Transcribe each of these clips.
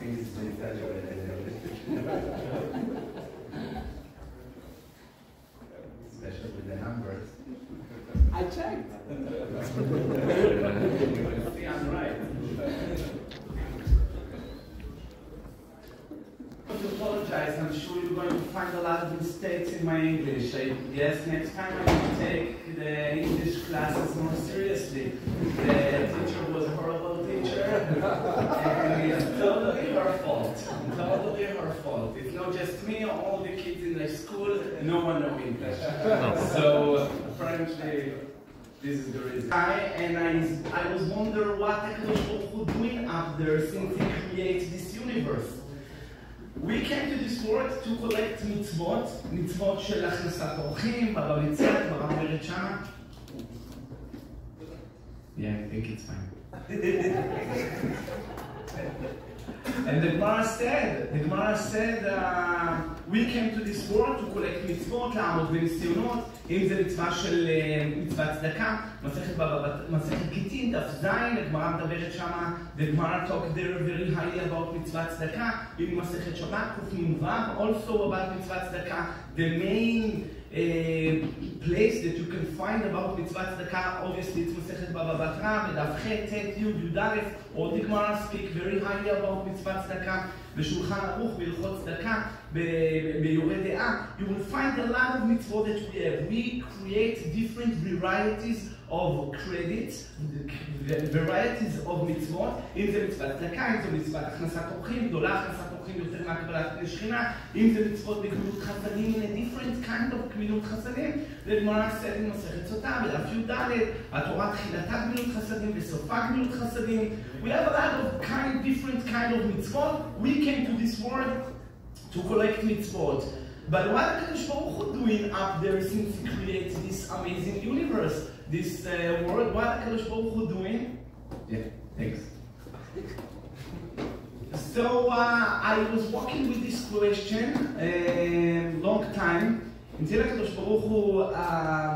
think it's exaggerated. Especially with the numbers. I checked. See, I'm right. I apologize. I'm sure you're going to find a lot of mistakes in my English. Yes, next time I will take the English classes more seriously. The teacher was a horrible teacher, and it's totally her fault. Totally her fault. It's not just me, all the kids in the school, no one knows English. So apparently, this is the reason. I was wondering what Hakadosh Baruch Hu doing up there since he created this universe. We came to this world to collect mitzvot, mitzvot של הכנסת אורחים, בבא מציאת, ברב אומרת שמה. Yeah, I think it's fine. And the Gemara said, we came to this world to collect mitzvot, לעמוד בניסיונות, אם זה מצווה של מצוות צדקה, מסכת גיטין, דף זין, הגמרא מדברת שמה, the Gemara talked there very highly about מצוות צדקה, אם מסכת שבת, קנ"ו, also about מצוות צדקה, the main place that you can find about מצוות צדקה, obviously it's מסכת בבא בתרא, בדף ח', ט', י', י"א, all the Gemara speak very highly about מצוות צדקה, בשולחן ערוך, בהלכות צדקה, ביורה דעה, you will find a lot of mitzvot that we have. We create different varieties of credits, varieties of mitzvot, אם זה מצוות צדקה, אם זה מצוות הכנסת אורחים, גדולה הכנסת אורחים יותר מהקבלת פני שכינה, אם זה מצוות בגמילות חסדים, in a different kind of גמילות חסדים, לגמרא said in מסכת סוטה, בדף י"ד, התורה תחילתה גמילות חסדים וסופה גמילות חסדים. We have a lot of different kind of mitzvot. We came to this world to collect mitzvot. But what Hakadosh Baruch Hu doing up there since he created this amazing universe, this world? What Hakadosh Baruch Hu doing? Yeah, thanks. So I was walking with this question a long time until Hakadosh Baruch Hu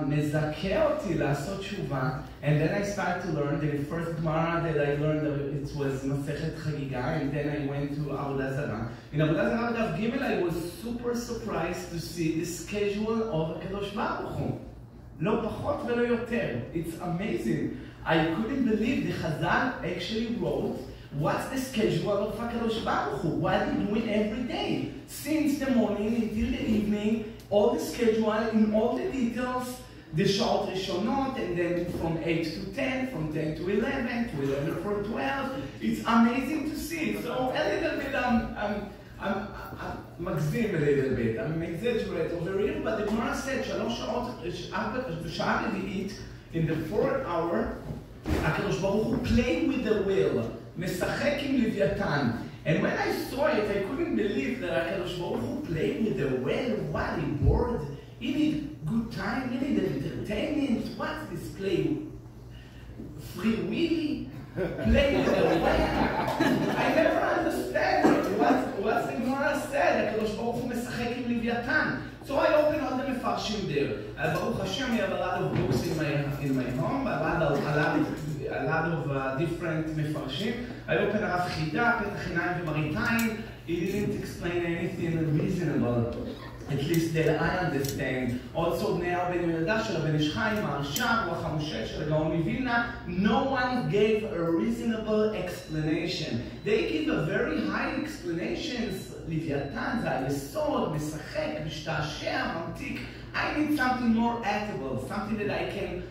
מזכה אותי לעשות תשובה, and then I started to learn. The first Gemara that I learned it was Masechet Chagiga, and then I went to Avodah Zarah. In Avodah Zarah Daf Gimel, I was super surprised to see the schedule of Hakadosh Baruch Hu. לא פחות ולא יותר. It's amazing. I couldn't believe the Chazal actually wrote what's the schedule of Hakadosh Baruch Hu. What are you doing every day? Since the morning until the evening, all the schedule in all the details, the שעות ראשונות, and then from 8 to 10, from 10 to 11, to 11 for 12. It's amazing to see. So a little bit, I'm מגזים a little bit. I'm exaggerate over here, but the Gemara said, 3 שעות, בשעה רביעית, in the 4th hour, הקדוש ברוך הוא playing with the whale, משחק עם לוויתן. And when I saw it, I couldn't believe that HaKadosh Baruch Hu played with the whale. What, he bored? He need good time, he need entertainment. What's this play? Free Willy? Play with the whale? I never understand what the Gemara said. HaKadosh Baruch Hu משחק עם לוויתן. So I opened all the mefarshim there. Baruch Hashem, we have a lot of books in my home, a lot of different mefarshim. I opened Rav Chida, Petach Hinayim v'Maritayim. He didn't explain anything reasonable, at least that I understand. Also, Bnei Ben Yehuda של הבן איש חיים, הרש"ב, רוח המשה של הגאון מווילנה, no one gave a reasonable explanation. They give a very high explanations. לוויתן זה היסוד, משחק, משתעשע, ממתיק. I need something more edible, something that I can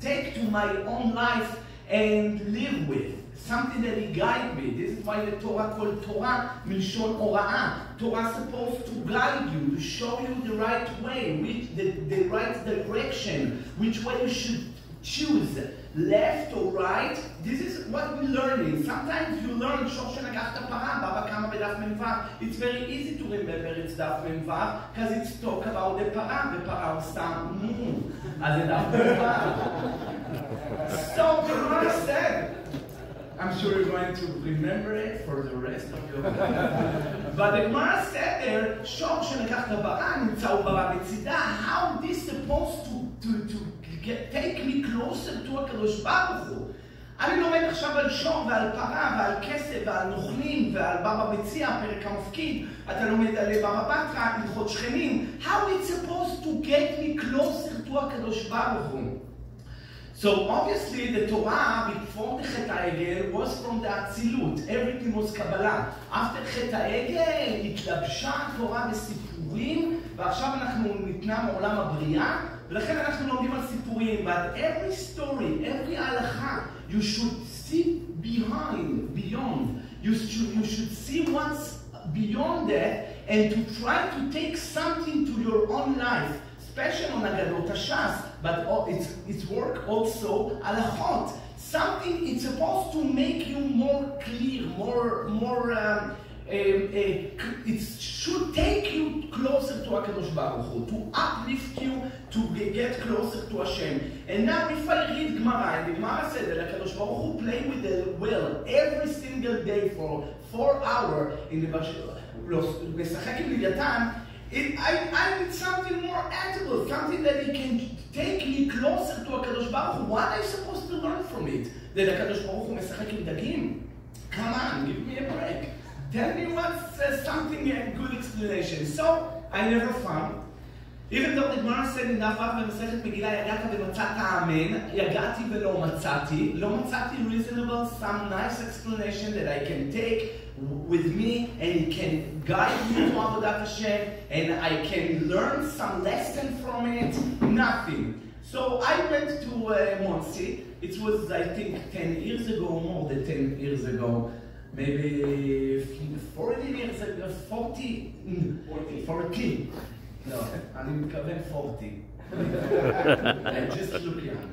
take to my own life and live with. Something that will guide me. This is why the Torah called Torah מלשון הוראה. Torah is supposed to guide you, to show you the right way, the right direction, which way you should choose, left or right. This is what we're learning. Sometimes you learn שור שנגח את הפרה, בבא קמא בדף מ"ו. It's very easy to remember it's דף מ"ו, because it's talk about the פרה, ופרה עושה אז זה דף מ"ו. So the Gemara said, I'm sure you're going to remember it for the rest of your life. But the Gemara said there, שור שנגח את הפרה, נמצא הוא פרה בצידה. How this supposed to take me closer to HaKadosh Baruch Hu? אני לומד עכשיו על שור ועל פרה ועל כסף ועל נוכלים ועל בבא מציע, פרק המפקיד. אתה לומד על בבא בתרא, הלכות שכנים. How it's supposed to get me closer to הקדוש ברוך הוא? So obviously the Torah before the חטא העגל was from the אצילות. Everything was קבלה. After חטא העגל התלבשה התורה בסיפורים, ועכשיו אנחנו ניתנה מעולם הבריאה, ולכן אנחנו לומדים על סיפורים. But every story, every הלכה, you should see beyond. You should see what's beyond that and to try to take something to your own life. Especially on Agadot HaShas, but it's work also halachot. Something it's supposed to make you more clear, it should take you closer to HaKadosh Baruch Hu, to uplift you, to get closer to Hashem. And now if I read Gemara, and the Gemara said that HaKadosh Baruch Hu play with the well every single day for 4 hours in the משחק עם לוויתן, I need something more edible, something that it can take me closer to HaKadosh Baruch Hu. What am I supposed to learn from it? That HaKadosh Baruch Hu משחק עם דגים? Come on, give me a break. Tell me what's something, a good explanation. So, I never found. Even though the Gemara said in דף ו' במסכת מגילה, יגעת ומצאת אמן, יגעתי ולא מצאתי. לא מצאתי reasonable, some nice explanation that I can take with me and it can guide me to Avodat Hashem and I can learn some lesson from it. Nothing. So I went to Monsey. It was, I think, 10 years ago, more than 10 years ago. Maybe 40 years ago, 40. No, אני מתכוון 40. Just look young.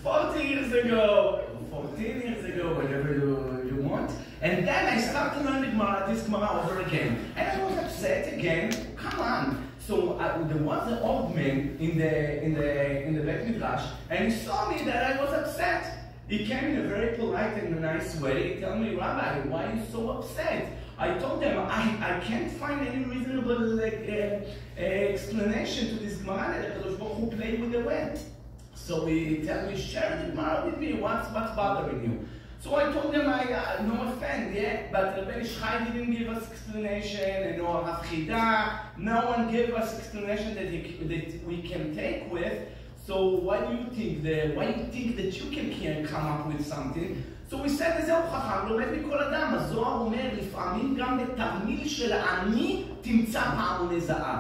40 years ago, 14 years ago, whatever you want. And then I started to learn this Gemara over again. And I was upset again. Come on. So there was an old man in the Beit Midrash, and he saw me that I was upset. He came in a very polite and nice way. He told me, Rabbi, why are you so upset? I told them, I can't find any reasonable explanation to this Gemara that HaKadosh Baruch Hu played with the wind. So he told me, share the Gemara with me, what's bothering you? So I told them, no offense, yeah, but Rabbi Ish Chai didn't give us explanation, and no Rav Chida, no one gave us explanation that we can take with. So why do you think that you can come up with something? So we said, זהו חכם, לומד מכל אדם. הזוהר אומר, לפעמים גם בתרמיל של עני תמצא פעמוני זהב.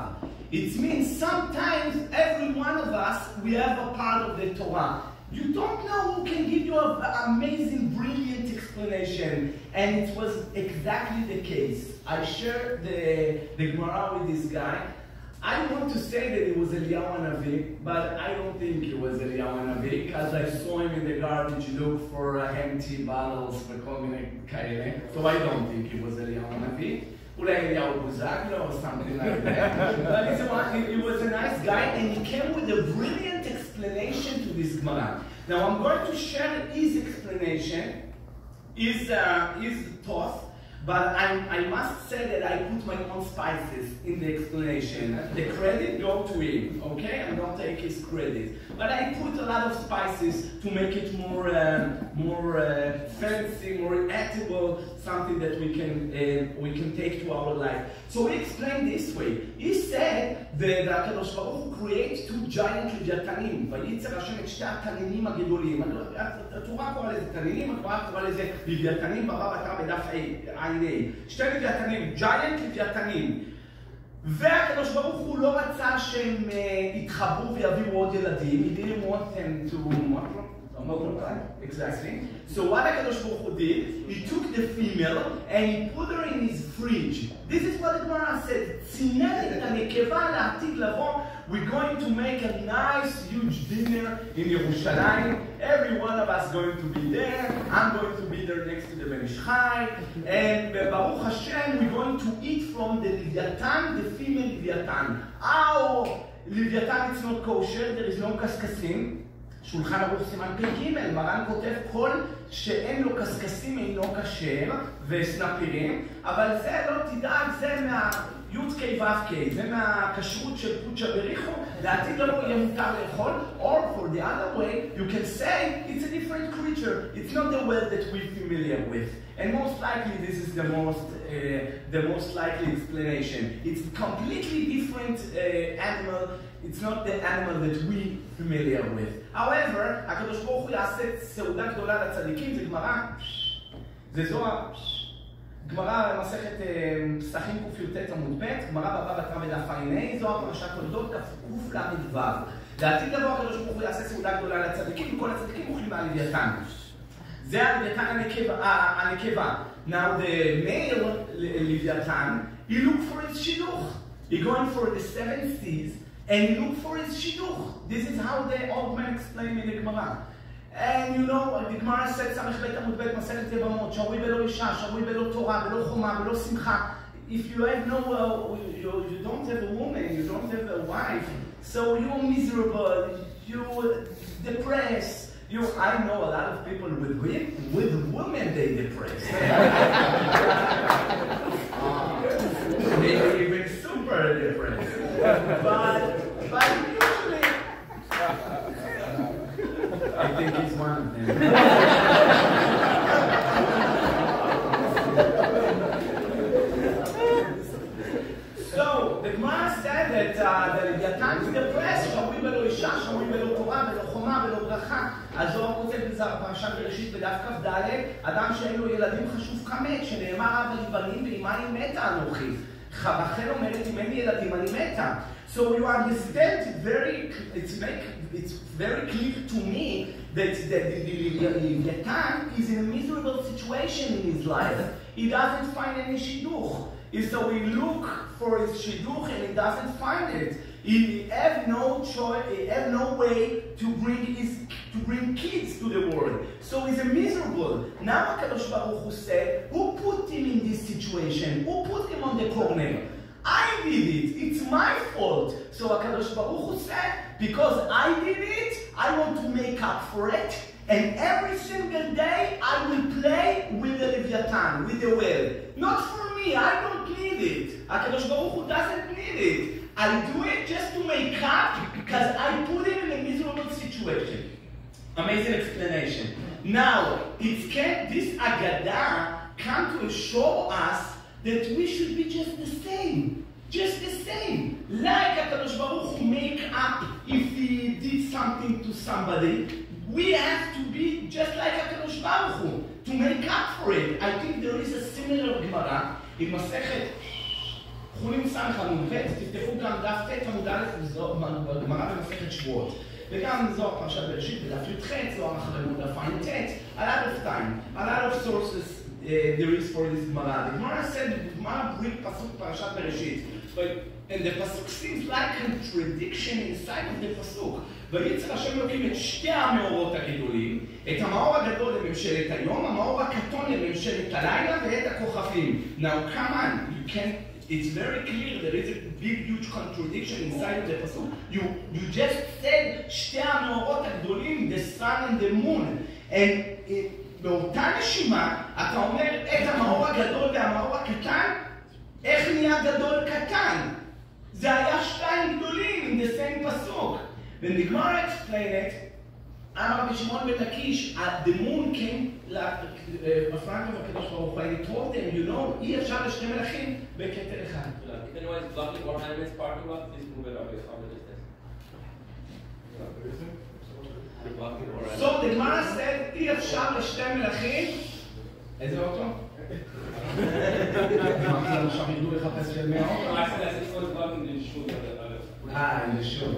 It means sometimes every one of us, we have a part of the Torah. You don't know who can give you an amazing, brilliant explanation. And it was exactly the case. I shared the Gemara with this guy. I want to say that it was Eliyahu Hanavi, but I don't think it was Eliyahu Hanavi, because I saw him in the garbage look for empty bottles וכל מיני כאלה. So I don't think it was Eliyahu Hanavi. אולי אליהו בוזגלו or something like that. But he was a nice guy and he came with a brilliant explanation to this Gemara. Now I'm going to share his explanation, his thoughts. But I must say that I put my own spices in the explanation. The credit goes to him, okay? I don't take his credit. But I put a lot of spices to make it more fancy, more edible, something that we can take to our life. So he explained this way. He said that HaKadosh Baruch Hu creates 2 giant לוויתנים. וייצר השם את 2 התנינים הגדולים. התורה קורא לזה תנינים, התורה קורא לזה לוויתנים, ברא בתרא בדף ע"ה. 2 לוויתנים, giant לוויתנים. והקדוש ברוך הוא לא רצה שהם יתחברו ויביאו עוד ילדים. He didn't want them to multiply. Exactly. So what HaKadosh Baruch Hu did, he took the female and he put her in his fridge. This is what the Gemara said. צינן את הנקבה לעתיד לבוא. We're going to make a nice huge dinner in Yerushalayim. Every one of us going to be there. I'm going to be there next to the Ben Ish Chai. And Baruch Hashem, we're going to eat from the Leviathan, the female Leviathan. Leviathan is not kosher, there is no קשקשים. שולחן ערוך סימן פ"ג, מרן כותב כל שאין לו קשקשים אינו כשר וסנפירים, אבל זה לא תדאג, זה י' ק' ו' ק', זה מהכשרות של קודשא בריחו, לעתיד לבוא יהיה מותר לאכול, or for the other way, you can say it's a different creature, it's not the whale that we're familiar with. And most likely this is the most likely explanation. It's a completely different animal, it's not the animal that we're familiar with. However, הקדוש ברוך הוא יעשה סעודה גדולה לצדיקים, זה גמרא, זה זוהר, גמרא במסכת פסחים קי"ט עמוד ב', גמרא בבא בתרא בדף ע"ה, זוהר פרשת תולדות קל"ו. לעתיד לבוא הקדוש ברוך הוא יעשה סעודה גדולה לצדיקים, וכל הצדיקים אוכלים מהלוויתן. זה הלוויתן הנקבה. Now the male Leviathan, he look for his shidduch. He going for the 7 seas and he look for his shidduch. This is how the old man explained in the Gemara. And you know, the Gemara said, ס"ב עמוד ב' מסכת יבמות, שרוי בלא אישה, שרוי בלא תורה, בלא חומה, בלא שמחה. If you have no, you don't have a woman, you don't have a wife, so you're miserable, you're depressed. I know a lot of people with women they depressed. Maybe even super depressed. But usually, I think he's one of them. So, the Gemara said that the Leviathan is depressed, שרוי בלא אישה, שרוי בלא תורה, בלא חומה, בלא ברכה. הזוהר כותב בזה בפרשת בראשית בדף כ"ד, אדם שאין לו ילדים חשוב כמת, שנאמר אבא לי בנים ואמא לי מתה אנוכי. רחל אומרת, אם אין לי ילדים אני מתה. So you understand, it's very clear to me that the Leviathan is in a miserable situation in his life. He doesn't find any shidduch. So he look for his shidduch and he doesn't find it. He have no choice, he have no way to bring kids to the world. So he's a miserable. Now HaKadosh Baruch Hu said, who put him in this situation? Who put him on the corner? I did it. It's my fault. So HaKadosh Baruch Hu said, because I did it, I want to make up for it. And every single day I will play with the Leviathan, with the whale. Not for me, I don't need it. HaKadosh Baruch Hu doesn't need it. I do it just to make up because I put him in a miserable situation. Amazing explanation. Now, this Agadah come to show us that we should be just the same. Just the same. Like HaKadosh Baruch Hu make up if he did something to somebody, we have to be just like HaKadosh Baruch Hu to make up for it. I think there is a similar Gemara in Masechet חולין סמך עמוד ב', תפתחו גם דף ט' עמוד א' בגמרא במסכת שבועות. וגם זוהר פרשת בראשית בדף י"ח, זוהר אחרינו דף ע"ט, a lot of time, a lot of sources there is for this Gemara. The Gemara said, the Gemara bring pasuk פרשת בראשית, and the pasuk seems like contradiction inside of the pasuk. ויצר השם אלוקים את שתי המאורות הגדולים, את המאור הגדול לממשלת היום, המאור הקטון לממשלת הלילה ואת הכוכבים. Now come on, you can't. It's very clear there is a big, huge contradiction inside of the pasuk. You just said שתי המאורות הגדולים, the sun and the moon. And באותה נשימה, אתה אומר את המאור הגדול והמאור הקטן, איך נהיה גדול קטן? זה היה שתיים גדולים, in the same pasuk. When the Gemara explained it, אמר רבי שמעון בן לקיש, the moon came בפרנק ובקדוש ברוך הוא, and he told them, you know, אי אפשר לשני מלכים בכתר אחד. Even though it's blocking what I'm talking about, please prove it obvious from the distance. So the Gemara said, אי אפשר לשני מלכים, איזה אוטו? אמרתי לנו שם ידעו לחפש של 100 אוטו? I said that it was blocking the shoe. in the shoe.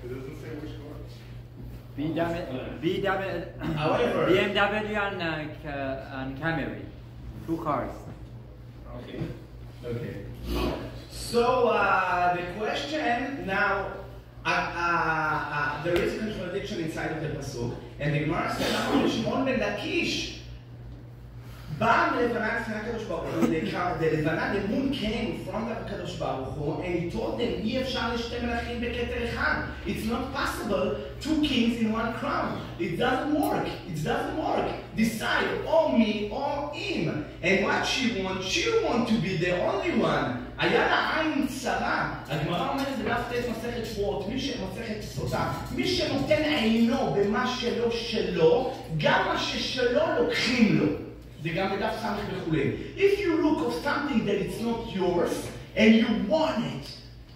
It doesn't say which one. BMW and Camry, 2 cars. Okay. So the question now, there is a contradiction inside of the pasuk, and the Gemara said, "Shimon ben Lakish, בא מלבנה לפני הקדוש ברוך הוא, ללבנה, the moon came from הקדוש ברוך הוא, and he told them, אי אפשר לשתי מלכים בכתר אחד. It's not possible, 2 kings in 1 crown. It doesn't work. It doesn't work. Decide, or me or him. And what she wants to be the only one. היה לה עין צרה. הגמרא אומרת בדף ט' מסכת שבועות, מסכת סוטה, מי שנותן עינו במה שלא שלו, גם מה ששלו לוקחים לו. זה גם בדף סמך וכולי. If you look of something that it's not yours, and you want it,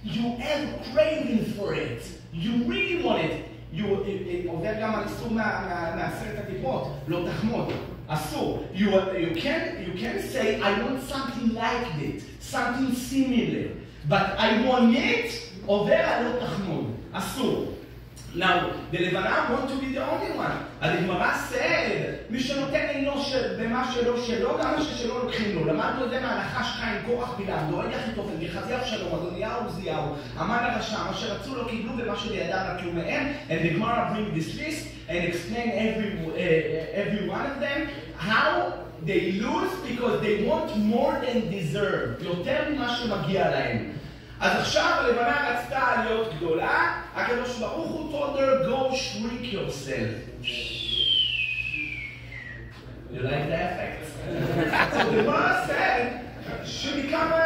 you have craving for it, you really want it, עובר גם על איסור מעשרת הדיברות, לא תחמוד. אסור. You can say, I want something like it, something similar, but I want it, עובר על לא תחמוד. אסור. Now, the לבנה want to be the only one. הגמרא said, מי שנותן עינו במה שלו, גם מה ששלו לוקחים לו. למדנו את זה מהלכה 2, קורח בלעם, דואג אחיתופל, גחזי אבשלום, אדוניהו עוזיהו, המן הרשע, מה שרצו לא קיבלו ומה שלידם נטלו מהם. And the Gemara bring this list and explain every one of them, how they lose because they want more than deserve, יותר ממה שמגיע להם. אז עכשיו הלבנה רצתה להיות גדולה, הקדוש ברוך הוא told her, go shrink yourself. You like the effect? So the Gemara said, she became a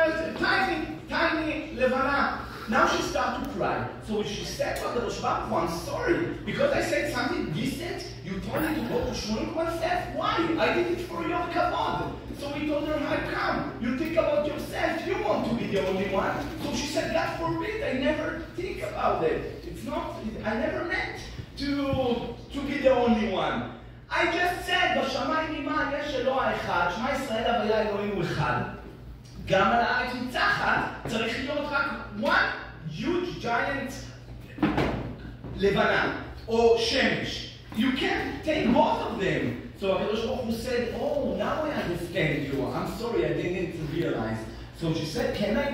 tiny לבנה. Now she started to cry. So she said to הקדוש ברוך הוא, I'm sorry, because I said something decent, you told me to go to shrink myself? Why? I did it for your kavod. So we told her, how come? You think about yourself, you want to be the only one. So she said, God forbid, I never think about it. It's not, I never meant to be the only one. I just said, בשמיים ממעל יש אלוה אחד, שמע ישראל הוויה אלוהים הוא אחד. גם על הארץ ניצחת, צריך להיות רק one huge giant לבנה, או שמש. You can't take both of them. So הקדוש ברוך הוא said, oh, now I understand you. I'm sorry, I didn't realize. So she said, can I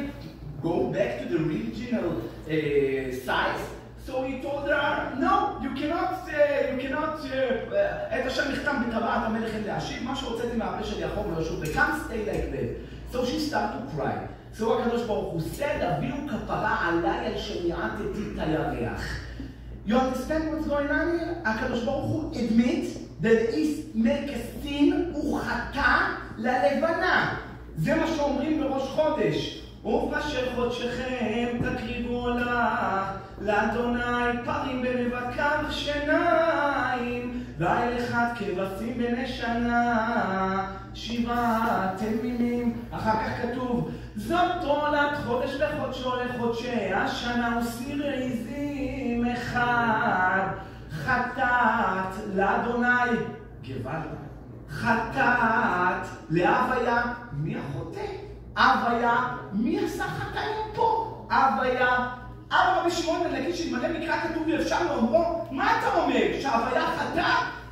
go back to the original size? So he told her, no, you cannot, את השם נחתם בטבעת המלך אין להשיב, מה שהוצאתי מהפה של יעקב ולשוב, they can't stay like that. So she started to cry. So הקדוש ברוך הוא said, הביאו כפרה עליי על שמיעתתי את הירח. You understand what's going on here? הקדוש ברוך הוא admit that he make a sin, הוא חטא ללבנה. זה מה שאומרים בראש חודש. ובאשר חודשכם תקריבו לך, לאדוני פרים בנבקיו שניים, ואל אחד כבשים בני שנה, 7 תמימים. אחר כך כתוב, זאת תולת חודש בחודשו לחודשי השנה וסיר עזים אחד, חטאת לאדוני גוואלד, חטאת להוויה. מי החוטא? הוויה. מי עשה חטאים פה? הוויה. אבא רבי שמעון בן לקיש שהתמלא מקרא כתוב ואפשר לאומרו, מה אתה אומר? שההוויה חטא?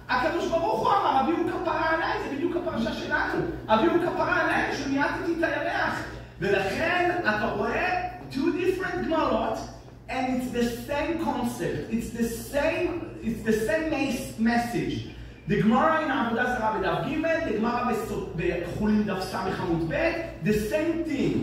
הקדוש ברוך הוא אמר, הביאו כפרה עליי, זה בדיוק הפרשה שלנו. הביאו כפרה עליי, שמיעטתי את הירח. ולכן אתה רואה two different גמרות, and it's the same concept, it's the same message. The Gemara in עבודה זרה בדף ג', the Gemara בחולין דף סמך עמוד ב', the same thing.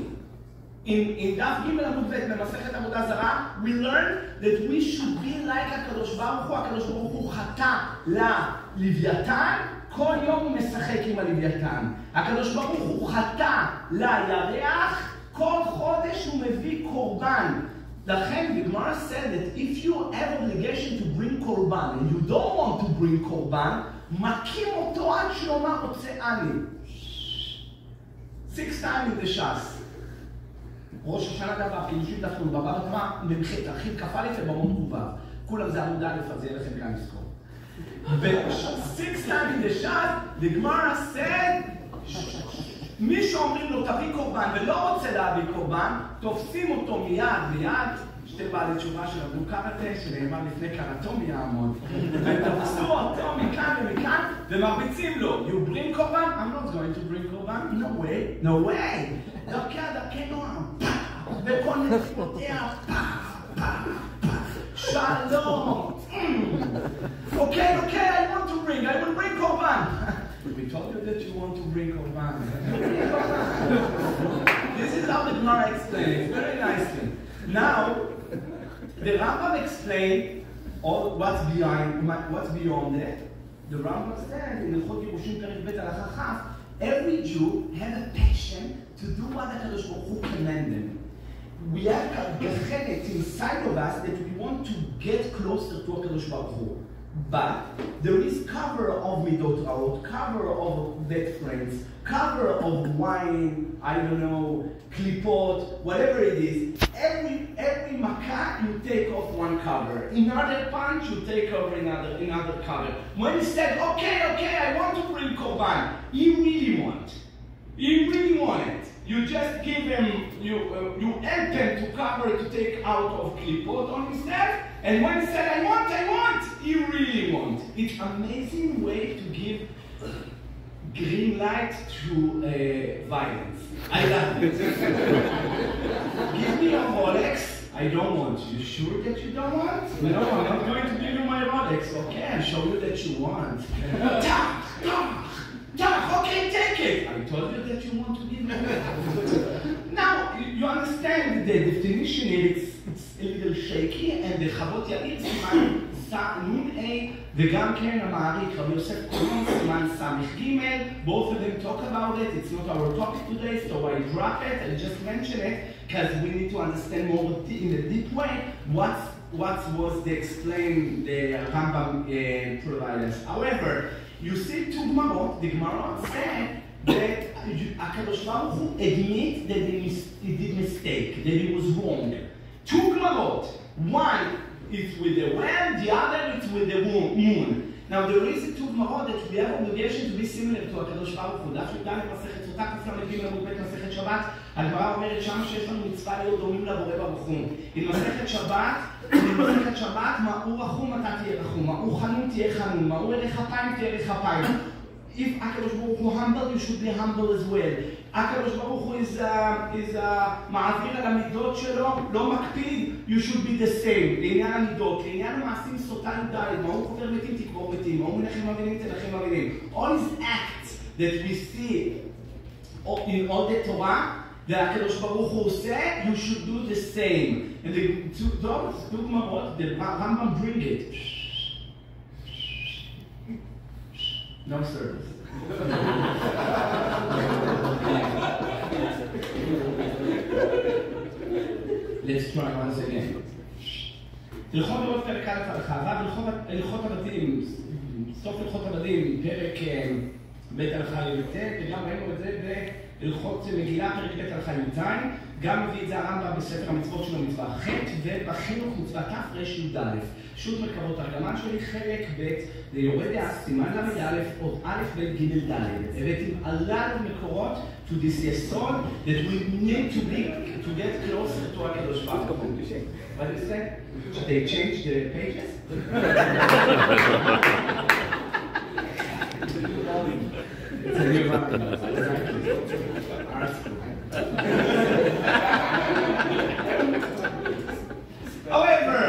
In דף ג' עמוד ב' במסכת עבודה זרה, we learn that we should be like הקדוש ברוך הוא. הקדוש ברוך הוא חטא ללוויתן, כל יום הוא משחק עם הלוויתן. הקדוש ברוך הוא חטא לירח, כל חודש הוא מביא קורבן. לכן, the Gemara said that if you have obligation to bring korban and you don't want to bring korban, מכים אותו עד שלומר רוצה אני. 6 times in the ש"ס. ראש השנה דבר, קידושים דף נ' בבא בתורה, ממחית, להרחיב כ"א ובמות ק"ו. כולם זה עמוד א', אז יהיה לכם גם לזכור. ב-6 times in the ש"ס, the Gemara said, מי שאומרים לו תביא קורבן ולא רוצה להביא קורבן, תופסים אותו מיד, שתי בעלי תשובה של אבו קראטה, שנאמר לפני קראטו מי יעמוד, ותופסו אותו מכאן ומכאן, ומרביצים לו, you bring קורבן? I'm not going to bring קורבן, no way, דרכי נועם, וכל נפותיה, שלום, okay, I want to bring, I will bring קורבן. We told you that you want to bring Gemara explains very nicely. Now, the Rambam explained what's beyond that. The Rambam said in the Chot Yerushim Perek Bet Halacha Chaf, every Jew had a passion to do what the Kadosh Baruch Hu commanded them. We have a gechenet inside of us that we want to get closer to Kadosh Baruch Hu. But there is cover of midot ra'ot, cover of bad friends, cover of wine, I don't know, klipot, whatever it is. Every makkah you take off one cover. Another punch you take over another cover. When he said, okay, I want to bring korban, he really want it. You just give him, you help him to cover to take out of klipot on himself, and when he said, I want, he really want. It's an amazing way to give green light to violence. I love it. Give me a Rolex. I don't want. You sure that you don't want? No, I'm not going to give you my Rolex. Okay, I'll show you that you want. Okay, take it. I told you that you want to give me. Now, you understand the definition here, it's a little shaky, and the Chavot Yair סימן נון A, וגם כן המעריק, רבי יוסף קולון, סימן סמך ג', both of them talk about it. It's not our topic today, so I drop it and just mention it, because we need to understand more in a deep way what was the explain the Rambam provided us. However, you see two Gemarot. The Gemarot said that HaKadosh Baruch Hu admit that he did mistake, that he was wrong. Two Gemarot. One is with the well, the other is with the moon. Now there is two Gemarot that we have obligation to be similar to HaKadosh Baruch Hu. דף י"ד מסכת סוטה כ"ג עמוד ב' מסכת שבת, הגמרא אומרת שם שיש לנו מצווה להיות דומים לבורא ברוך הוא. עם מסכת שבת, מאור רחום אתה תהיה רחום, מאור חנון תהיה חנון, מאור ערך אפיים תהיה ערך אפיים. If HaKadosh Baruch Hu humble, you should be humble as well. HaKadosh Baruch Hu is מעביר על המידות שלו, לא מקפיד, you should be the same. לעניין המידות, לעניין המעשים סוטה י"ד, מאור קובר מתים תקבור מתים, מאור מנחם אבינים תנחם אבינים. All these acts that we see in all the Torah, that HaKadosh Baruch Hu said, you should do the same. And the two Gemarot, the Rambam bring it. No service. Let's try once again. הלכות לראות פרק א' הלכה, הלכות הבתים, סוף הלכות הבתים, פרק ב' הלכה י"ט, וגם ראינו את זה בהלכות מגילה, פרק ב' הלכה י"ז, גם מביא את זה הרמב"ם בספר המצוות שלו מצווה ח' ובחינוך מצווה תר"י"א. שו"ת מרכבות תרגמן שלי, חלק ב' ליורד דעה, סימן ל"א, עוד א' ב' ג' ד'. הבאתי a lot of מקורות to this יסוד that we need to get closer to הקדוש ברוך הוא. What is that? They changed the pages? It's a new However,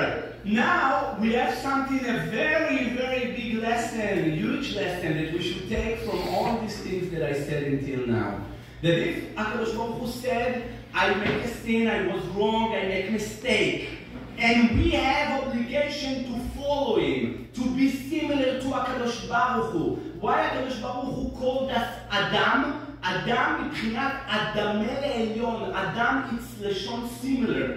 now we have something, a very, very big lesson, a huge lesson that we should take from all these things that I said until now. That if HaKadosh Baruch Hu said, I make a sin, I was wrong, I make a mistake, and we have obligation to follow him, to be similar to HaKadosh Baruch Hu. Why HaKadosh Baruch Hu called us Adam? Adam מבחינת אדמה לעליון. Adam it's לשון similar.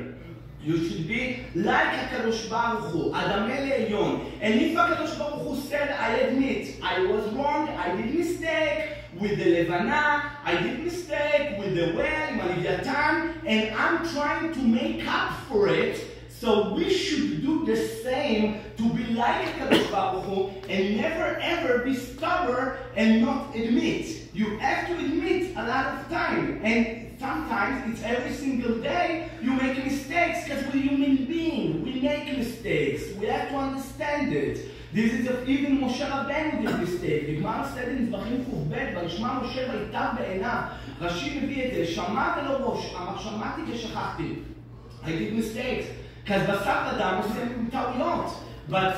You should be like HaKadosh Baruch Hu, אדמה לעליון. And if HaKadosh Baruch Hu said, I admit, I was wrong, I did mistake with the Levana, I did mistake with the well, Malivyatan, and I'm trying to make up for it. So we should do the same to be like HaKadosh Baruch Hu and never ever be stubborn and not admit. You have to admit a lot of time, and sometimes it's every single day you make mistakes because we're human beings. We make mistakes. We have to understand it. This is even Moshe Rabbeinu did mistake. בגמרא סדר נזבחים ק"ב, וישמע משה ויטב בעיניו. רש"י מביא את זה, שמע ולא ראש, אמר שמעתי ושכחתי. I did mistakes. Because בשר אדם עושה טעויות. But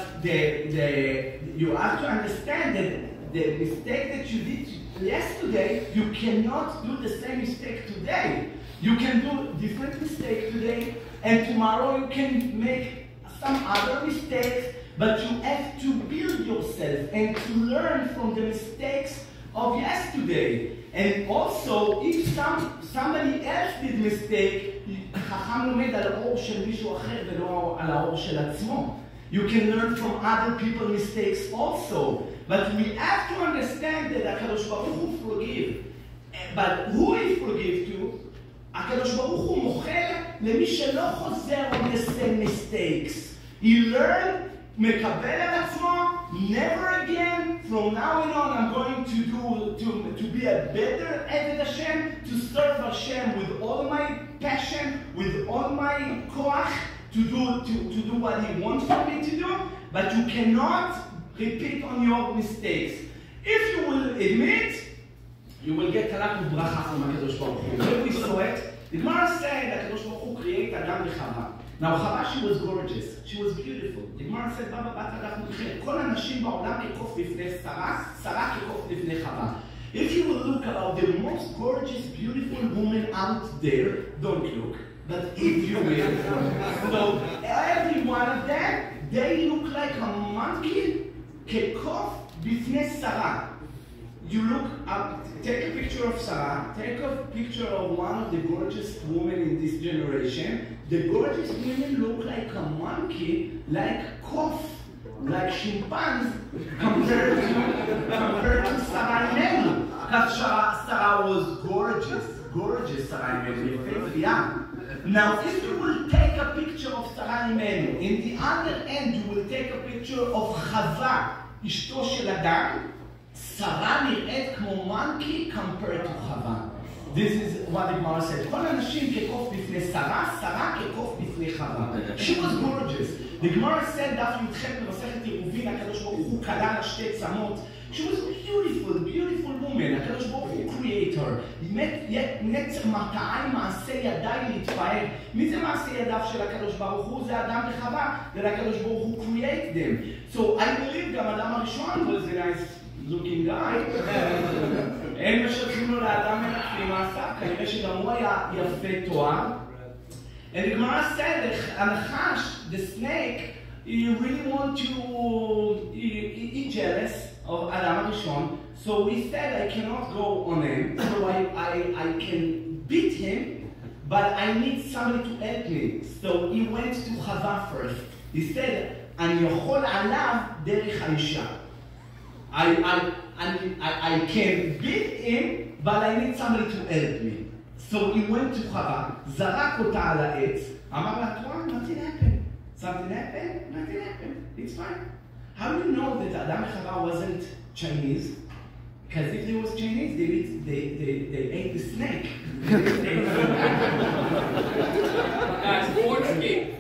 you have to understand that the mistake that you did yesterday, you cannot do the same mistake today. You can do different mistakes today, and tomorrow you can make some other mistakes, but you have to build yourself and to learn from the mistakes of yesterday. And also, if somebody else did mistake, חכם לומד על האור של מישהו אחר ולא על האור של עצמו. You can learn from other people's mistakes also. But we have to understand that הקדוש ברוך הוא forgive. But who he forgive to? הקדוש ברוך הוא מוחל למי שלא חוזר on the same mistakes. He learned, מקבל על עצמו, never again, from now on I'm going to be a better Eved Hashem, to serve Hashem with all my passion, with all my koach, to do what he wants for me to do, but you cannot repeat on your mistakes. If you will admit, you will get talak u'bracha from HaKadosh Baruch Hu. When we saw it, the Gemara said that HaKadosh Baruch Hu created Adam v'Chava. Now Chava, she was gorgeous, she was beautiful. The Gemara said, Baba בת אדם נבחרת. כל הנשים בעולם כקוף לפני שרה, שרה כקוף לפני חווה. If you will look about the most gorgeous, beautiful woman out there, don't look. But if you will, so every one of them, they look like a monkey כקוף בפני שרה. You look up, take a picture of Sarah, take a picture of one of the gorgeous women in this generation. The gorgeous women look like a monkey, like cough, like chimpanzee, compared to Sarah Imenu. Because Sarah was gorgeous Sarah Imenu. Yeah. Now, if you will take a picture of Sarah Imenu, in the other end you will take a picture of Chava, אשתו של אדם, שרה נראית כמו monkey compared to חווה. This is what the Gemara said. כל הנשים כקוף בפני שרה, שרה כקוף בפני חווה. She was gorgeous. The Gemara said, דף י"ח במסכת עירובין, הקדוש ברוך הוא כלל לה שתי צמות. She was a beautiful woman. הקדוש ברוך הוא creator. נצר מרתעי מעשה ידיי להתפאר. מי זה מעשה ידיו של הקדוש ברוך הוא? זה אדם וחווה. ולקדוש ברוך הוא create them. So I believe גם אדם הראשון was a nice looking guy. אין משלחים לו לאדם מלאכי מעשיו, כנראה שגם הוא היה יפה תואר. And the Gemara said, הנחש, the snake, he really want to, he jealous of Adam Arishon, so he said, I cannot go on him, so I can beat him, but I need somebody to help me. So he went to Chava first. He said, אני יכול עליו דרך האישה. I can beat him, but I need somebody to help me. So he went to Chava, זרק אותה על העץ, אמר לה, nothing happened. Something happened? Nothing happened. It's fine. How do you know that Adam and Chava wasn't Chinese? Because if they was Chinese, they ate the snake. Guys,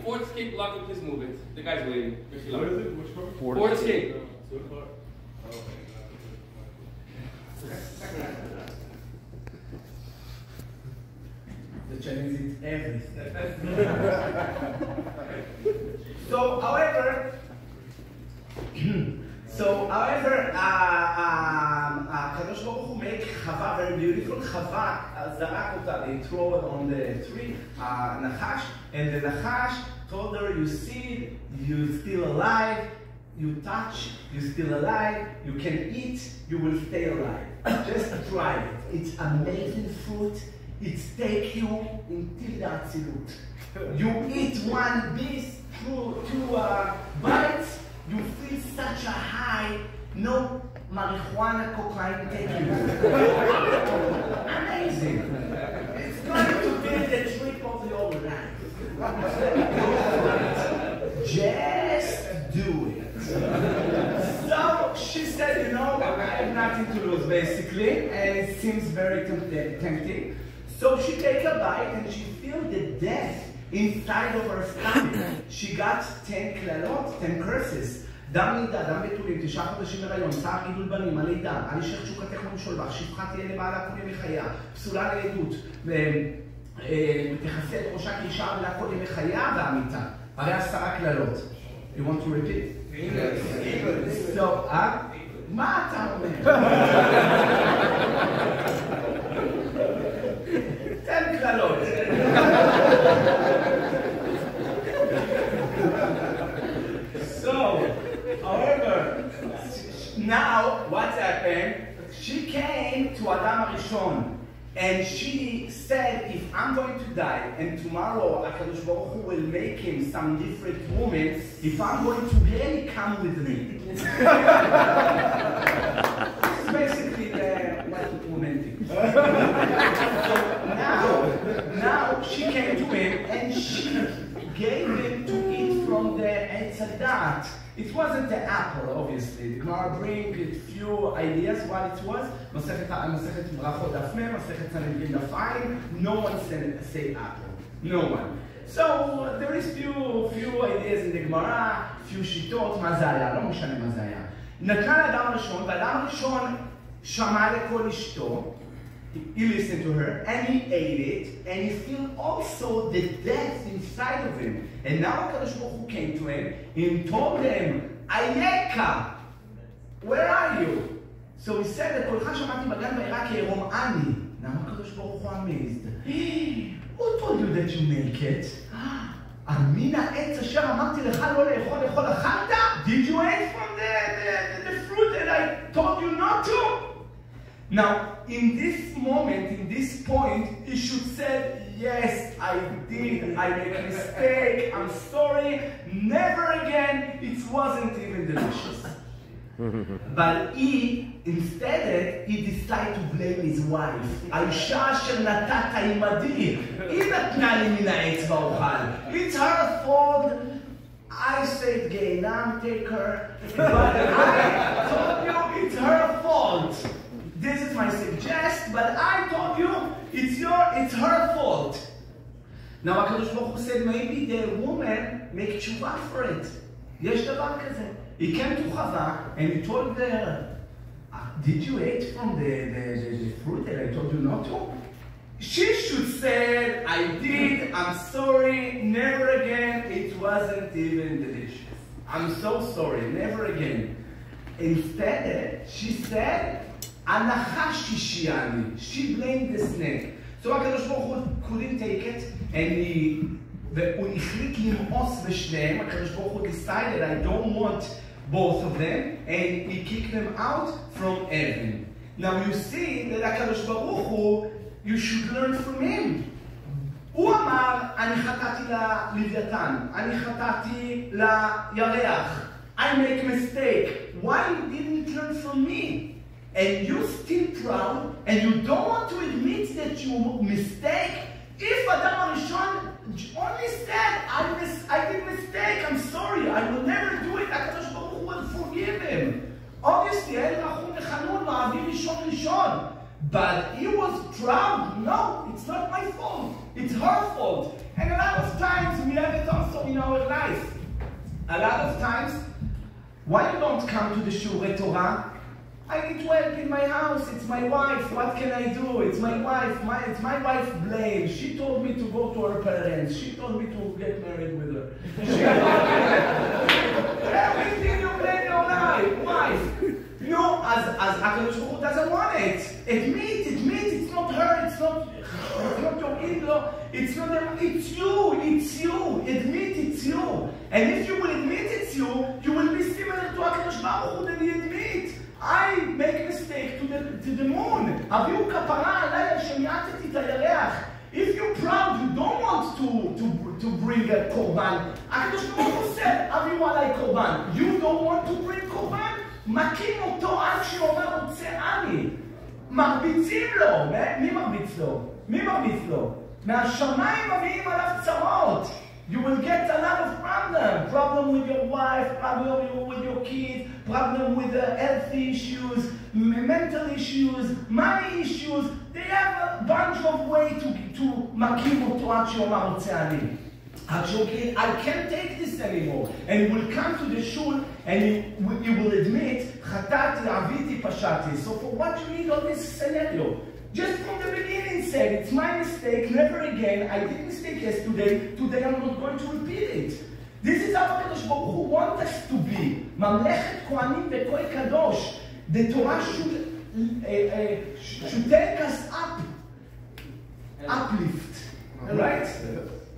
fourth skip, lock up this movement. The guy's waiting. What is it? Which part? Fourth skip. The Chinese eat everything. So, however, Kadosh Baruch Hu make Chava very beautiful. Chava zarak אותה, they throw it on the tree, Nachash, and the Nachash told her, you see, you're still alive, you touch, you're still alive, you can eat, you will stay alive. Just try it. It's amazing fruit. It takes you until the Atzilut. You eat one piece, two bites, you feel such a high, no marijuana, cocaine take you. Amazing. It's going to be the trip of your life. Just do it. So she said, you know, I have nothing to lose basically, and it seems very tempting. So she take a bite and she feels the death inside of her stomach. She got 10 קללות, 10 curses. דם נידה, דם בתולים, 9 חודשים הריון, צער גידול בנים, הלידה, על אישך תשוקתך ומשולבך, שפחה תהיה לבעלה כל ימי חייה, פסולה לעדות, תכסה את ראשה כאישה עבלה כל ימי חייה והמיתה. הרי 10 קללות. You want to repeat? Yes. So, מה אתה אומר? 10 קללות. Rishon. And she said, if I'm going to die, and tomorrow HaKadosh Baruch Hu will make him some different woman, if I'm going to hell, he come with me. This is basically what romantic. So now she came to him, and she gave him to eat from the Eitz HaDaat. It wasn't the apple, obviously. The Gemara brings a few ideas what it was. Masechet Brachot Daf Mem, Masechet Sanhedrin Daf Ayin. No one say apple. No one. So there is few ideas in the Gemara, few shitot. מה זה היה? לא משנה מה זה היה. נתנה לאדם הראשון, והאדם הראשון שמע לכל אשתו. He listened to her, and he ate it, and he felt also the death inside of him. And now HaKadosh Baruch Hu came to him and told him, Ayeka, where are you? So he said, קולך שמעתי בגן וירא כי ירום אני. Now HaKadosh Baruch Hu amazed. Who told you that you make it? מן העץ אשר אמרתי לך לא לאכול, לאכול אכלת? Did you eat from the fruit that I told you not to? Now, in this moment, in this point, he should say, yes, I did, I made a mistake, I'm sorry, never again, it wasn't even delicious. But instead, he decided to blame his wife. האישה אשר נתת עמדי, היא נתנה לי מן העץ ואוכל. It's her fault. I said, Gehinam, take her. But I told you it's her fault. This is my suggestion, but I told you it's her fault. Now HaKadosh Baruch Hu said, maybe the woman make tshuva for it. יש דבר כזה. He came to Chava and he told her, did you eat from the fruit that I told you not to? She should say, I did, I'm sorry, never again, it wasn't even delicious. I'm so sorry, never again. Instead, she said, הנחש השיעני. She blamed the snake. So HaKadosh Baruch Hu couldn't take it, and והוא החליט למאוס בשניהם. HaKadosh Baruch Hu decided, I don't want both of them, and he kicked them out from heaven. Now you see that HaKadosh Baruch Hu, you should learn from him. הוא אמר, אני חטאתי ללוויתן, אני חטאתי לירח. I make a mistake. Why didn't you learn from me? And you're still proud, and you don't want to admit that you mistake. If Adam HaRishon only said, I did mistake, I'm sorry, I will never do it, HaKadosh Baruch Hu will forgive him. Obviously, El Rachum Lechanun Ma'avir Rishon Rishon. But he was proud. No, it's not my fault. It's her fault. And a lot of times, we have it also in our life. A lot of times, why you don't come to the Shiurei Torah? I need to help in my house. It's my wife. What can I do? It's my wife. It's my wife's blame. She told me to go to her parents. She told me to get married with her. Everything you blame your wife. No, as HaKadosh Baruch Hu doesn't want it. Admit, it's not her. It's not your in-law. It's you. Admit it's you. And if you will admit it's you will be similar to HaKadosh Baruch Hu that he admit. I make mistake to the moon. Aviu kapara alay shemiatzeti את הירח. If you're proud, you don't want to bring a korban. HaKadosh Baruch Hu said, Aviu alay korban. You don't want to bring korban? מכים אותו עד שאומר רוצה אני. מרביצים לו. מי מרביץ לו? מי מרביץ לו? מהשמיים מביאים עליו צרות. You will get a lot of problems. Problem with your wife, problem with your kids, problem with health issues, mental issues, money issues. They have a bunch of ways to makim אותו עד שאומר רוצה אני. Actually, I can't take this anymore. And you will come to the shul and you will admit, Chatati, Aviti, Pashati. So for what you need on this scenario? Just from the beginning said, it's my mistake, never again. I did mistake yesterday. Today I'm not going to repeat it. This is how HaKadosh Baruch Hu wants us to be. Mamlechet Kohanim Bekoy Kadosh. The Torah should take us up. Uplift. Right?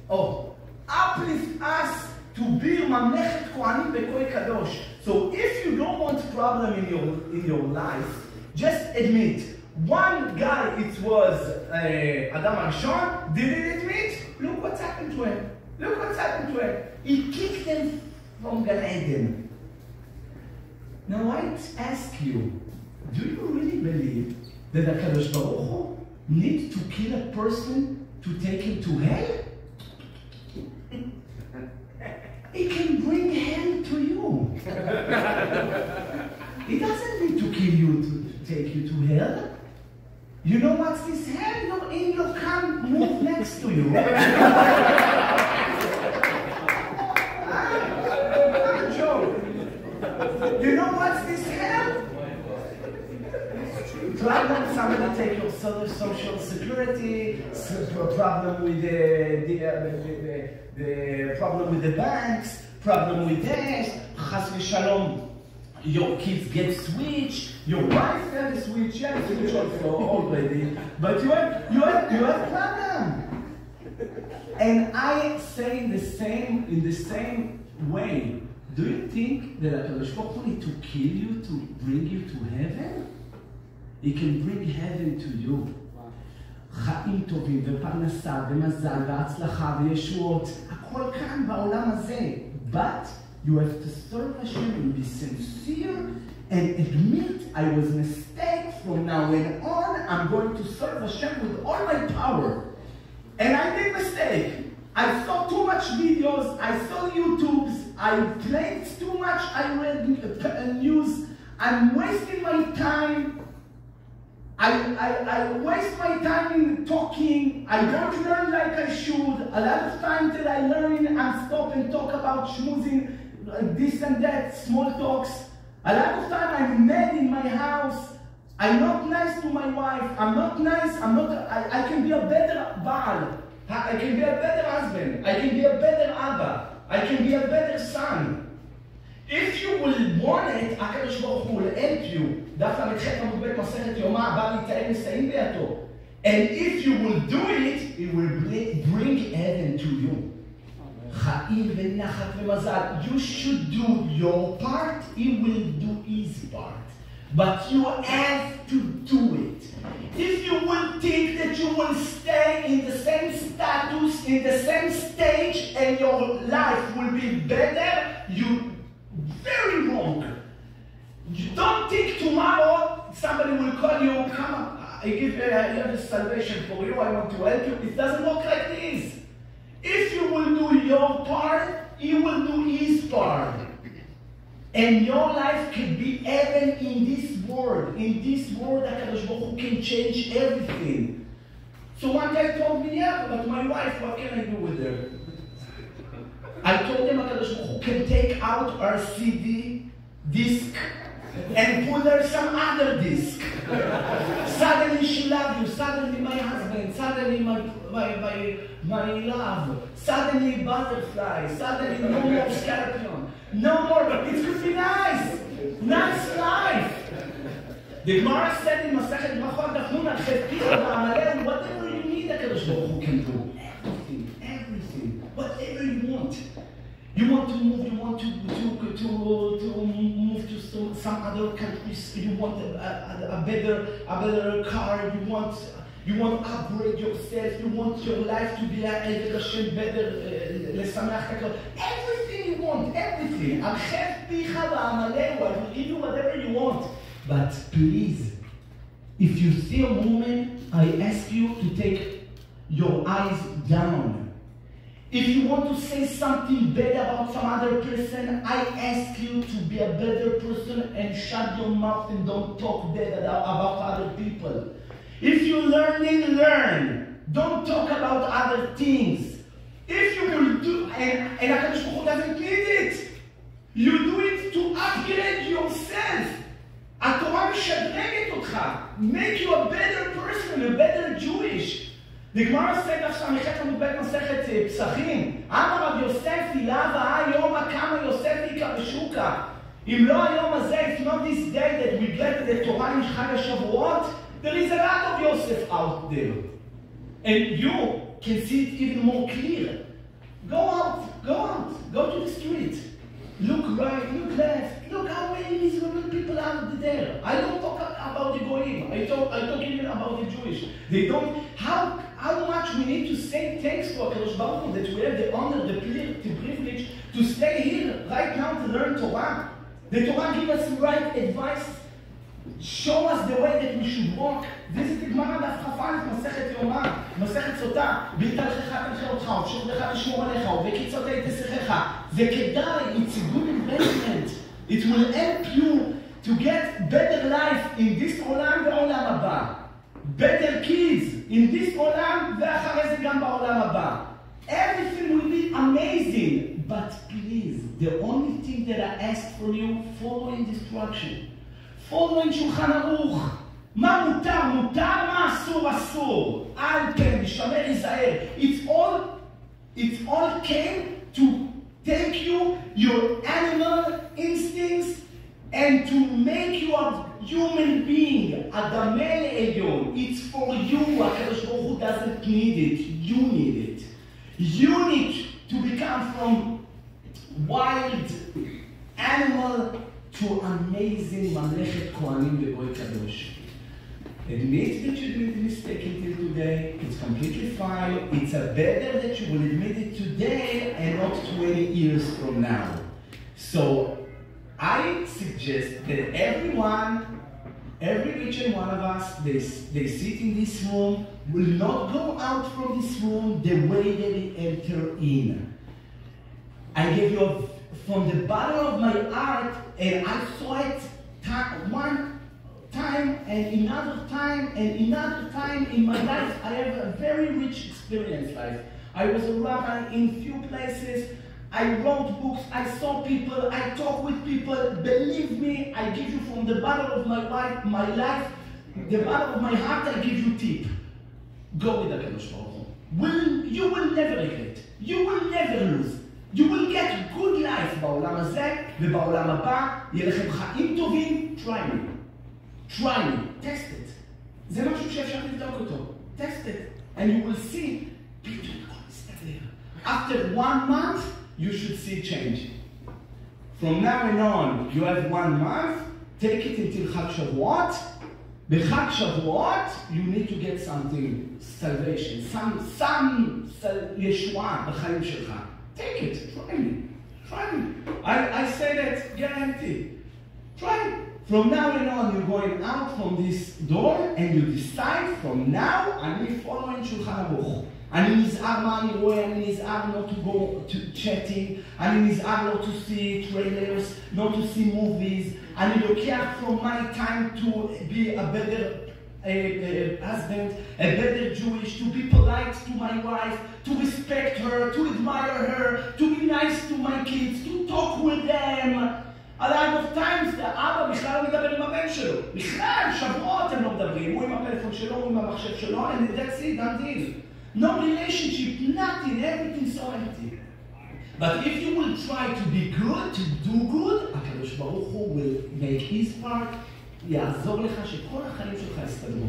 Oh. Uplift us to be Mamlechet Kohanim Bekoy Kadosh. So if you don't want problem in your life, just admit, One guy, it was Adam Arishon, didn't admit. Look what's happened to him. Look what's happened to him. He kicked them from Gan Eden. Now I ask you, do you really believe that HaKadosh Baruch Hu needs to kill a person to take him to hell? He can bring hell to you. He doesn't need to kill you to take you to hell. You know what's this hell? Your in-law can't move next to you. You know what's this hell? Problem, somebody take your social security, problem with the problem with the banks, problem with this, chas v'shalom, your kids get switched, your wife got a switch, you have a switch also already, but you have problem. And I say in the same way, do you think that HaKadosh Baruch Hu need to kill you to bring you to heaven? He can bring heaven to you. חיים טובים ופרנסה ומזל והצלחה וישועות, הכל כאן בעולם הזה. But you have to serve Hashem and be sincere and admit I was a mistake. From now on, I'm going to serve Hashem with all my power. And I made a mistake. I saw too much videos, I saw YouTubes, I played too much, I read news, I'm wasting my time. I waste my time in talking, I don't learn like I should. A lot of times that I learn, I stop and talk about schmoozing, this and that, small talks. A lot of time I'm mad in my house. I'm not nice to my wife. I'm not nice. I can be a better Baal. I can be a better husband. I can be a better Abba. I can be a better son. If you will want it, HaKadosh Baruch Hu will help you. דף ל"ח עמוד ב' מסכת יומא, בא להתאם מסעים ביתו. And if you will do it, it will bring heaven to you. חיים ונחת ומזל. You should do your part, he will do his part. But you have to do it. If you will think that you will stay in the same status, in the same stage, and your life will be better, you're very wrong. You don't think tomorrow somebody will call you, come on, I have a salvation for you, I want to help you. It doesn't work like this. If you will do your part, he will do his part. And your life can be heaven in this world. In this world, HaKadosh Baruch Hu can change everything. So one guy told me, yeah, but my wife, what can I do with her? I told him HaKadosh Baruch Hu can take out our CD disc and put her some other disc. Suddenly she loves you, suddenly my husband, suddenly my love, suddenly butterfly, suddenly no more scorpion, no more, it could be nice, nice life. The Gemara said in Masechet Brachot, whatever you need, HaKadosh Baruch Hu can do. Everything, whatever you want. You want to move, you want to move to some other countries, you want a better car, you want to upgrade yourself, you want your life to be Hashem better, everything you want, everything. I will give you whatever you want. But please, if you see a woman, I ask you to take your eyes down. If you want to say something bad about some other person, I ask you to be a better person and shut your mouth and don't talk bad about other people. If you're learning, learn. Don't talk about other things. If you will do, and HaKadosh Baruch Hu doesn't need it. You do it to upgrade yourself. התורה משדרגת אותך. Make you a better person, a better Jewish. The Gemara said עכשיו מחטא מבית מסכת פסחים, אמר רב יוסף, הילה והה יומא כמה יוסף היכה בשוקה. אם לא היום הזה, if not this day that we get the Torah in חג השבועות, there is a lot of Yosef out there. And you can see it even more clear. Go out, go to the street. Look right, look left, look how many many miserable people are there? I don't talk about the Goyim. I talk even about the Jewish. They don't. How much we need to say thanks to HaKadosh Baruch Hu that we have the honor, the privilege to stay here right now to learn Torah. The Torah gives us right advice, show us the way that we should walk. Visit the Gemara דף כ"א, מסכת יומא, מסכת סוטה, בהתהלכך תנחה אותך, ובשוכבך תשמור עליך, ובקצותיי תשיחך. זה כדאי, it's a good investment. It will help you to get better life in this עולם ועולם הבא. Better kids in this עולם, ואחרי זה גם בעולם הבא. Everything will be amazing, but please, the only thing that I ask from you, following instruction. following שולחן ערוך. מה מותר, מותר, מה אסור, אסור. אל כן, משמר, היזהר. It's all came to take you, your animal instincts, and to make you a human being, אדמה לעליון. It's for you, הקדוש ברוך הוא doesn't need it, you need it. You need to become from wild animal to amazing ממלכת כהנים וגוי קדוש. Admit that you made a mistake until today, it's completely fine. It's better that you will admit it today and not 20 years from now. So I suggest that everyone, every each and one of us, they sit in this room, will not go out from this room the way that they enter in. I gave you from the bottom of my heart, and I saw it one time and another time and another time in my life. I have a very rich experience life. I was a rabbi in few places. I wrote books, I saw people, I talk with people. Believe me, I give you from the bottom of my life, the bottom of my heart, I give you tip. Go with HaKadosh Baruch Hu. You will never regret. You will never lose. You will get good life בעולם הזה ובעולם הבא. יהיה לכם חיים טובים. Try me. Try me. Test it. זה משהו שאפשר לבדוק אותו. Test it. And you will see. פתאום הכל מסתדר. After 1 month, you should see change. From now on, you have 1 month. Take it until חג שבועות. בחג שבועות, you need to get something, salvation, some ישועה בחיים שלך. Take it, try me, try me. I say that guarantee. Try it. From now on, you're going out from this door and you decide from now, אני following שולחן ערוך. אני נזהר מה אני רואה, אני נזהר not to go to chatting, אני נזהר not to see trailers, not to see movies, אני לוקח from my time to be a better husband, a better Jewish, to be polite to my wife, to respect her, to admire her, to be nice to my kids, to talk with them. A lot of times, האבא בכלל לא מדבר עם הבן שלו. בכלל, שבועות הם לא מדברים. הוא עם הפלאפון שלו, הוא עם המחשב שלו, and that's it, done deal. No relationship, nothing, everything so empty. But if you will try to be good, to do good, הקדוש ברוך הוא will make his part, יעזור לך שכל החיים שלך יסתדרו.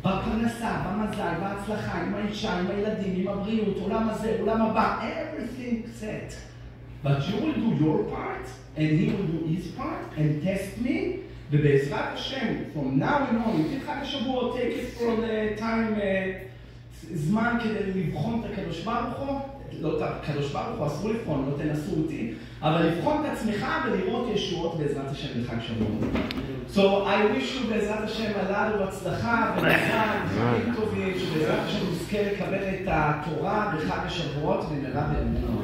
בפרנסה, במזל, בהצלחה, עם האישה, עם הילדים, עם הבריאות, עולם הזה, עולם הבא, everything set. But you will do your part, and he will do his part, and test me, ובעזרת השם, from now on, אם תלך לשבוע, take it from the time, זמן כדי לבחון את הקדוש ברוך הוא, לא את הקדוש ברוך הוא, אסור לבחון, לא תנסו אותי, אבל לבחון את עצמך ולראות ישועות בעזרת השם לחג שבוע. So I wish you בעזרת השם עלה ובהצלחה ומזל, חיים טובים, שבעזרת השם נזכה לקבל את התורה בחג השבועות במהרה בימינו.